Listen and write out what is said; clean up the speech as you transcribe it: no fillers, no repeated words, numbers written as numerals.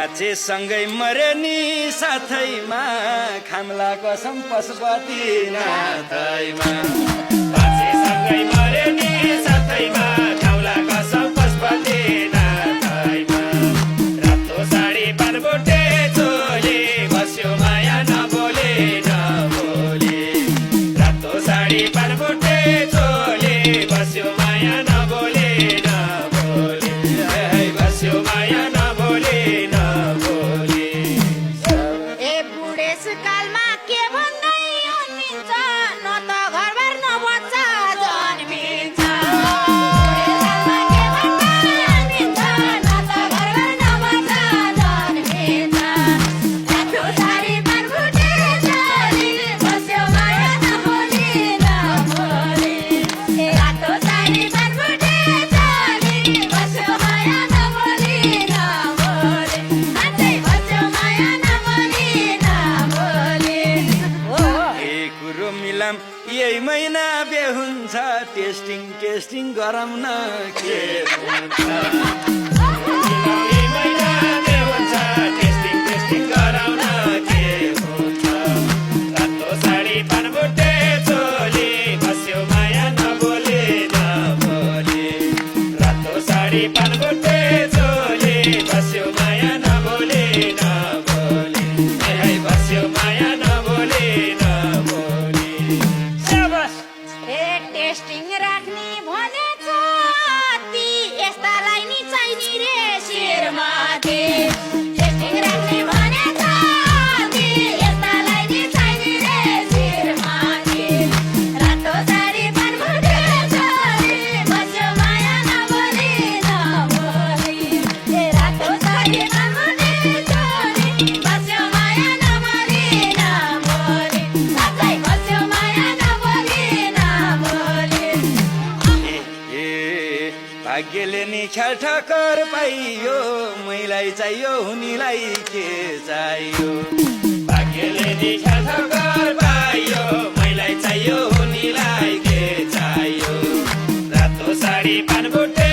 बाचे सँगै मरे नि साथैमा खाम्ला कसम पशुपति नाथैमा बाचे सँगै मरे नि साथैमा खाम्ला कसम पशुपति नाथैमा रातो साडी पानबोटे चोले बस्यो माया नबोले नबोले रातो साडी पानबोटे चोले बस्यो माया नबोले नबोले बस्यो माया नबोले नबोले ए बुढेसकालमा के भन्दै हुनुहुन्छ न त घरबार न बच्चा जन्मिन्छ बुढेसकालमा के भन्दै हुनुहुन्छ न त घरबार न बच्चा जन्मिन्छ रातो साडी पानबुटे चोली बस्यो माया नबोली नबोली रातो साडी पानबुटे चोली बस्यो माया नबोली नबोली अझै बस्यो माया नबोली नबोली ए कुरो मिलाम यही महिना बे हुन्छ टेस्टिङ टेस्टिङ गरौँ न के हुन्छ यही महिना बे हुन्छ टेस्टिङ टेस्टिङ गरौँ न के हुन्छ रातो साडी पानबोटे चोली बस्यो माया नबोले नबोले रातो साडी पानबोटे चोली बस्यो माया नबोले नबोले ए बस्यो माया नबोले नबोले शाबास ए टेस्टिङ राख्ने भनेछ ती यस्तालाई नि चाहिने रे शिरमाथि टेस्टिङ राख्ने भनेछ ती यस्तालाई नि चाहिने रे शिरमाथि रातो साडी पानबुटे चोली बस्यो माया नबोली नबोली रातो साडी पानबुटे चोली बस्यो माया नबोली नबोली अझै बस्यो माया नबोली नबोली ए भाग्यले नि ख्याल ठक्कर पाइयो मैलाई चाहियो हुनीलाई के चाहियो भाग्यले नि ख्याल ठक्कर पाइयो मैलाई चाहियो हुनीलाई के चाहियो रातो साडी पानबुटे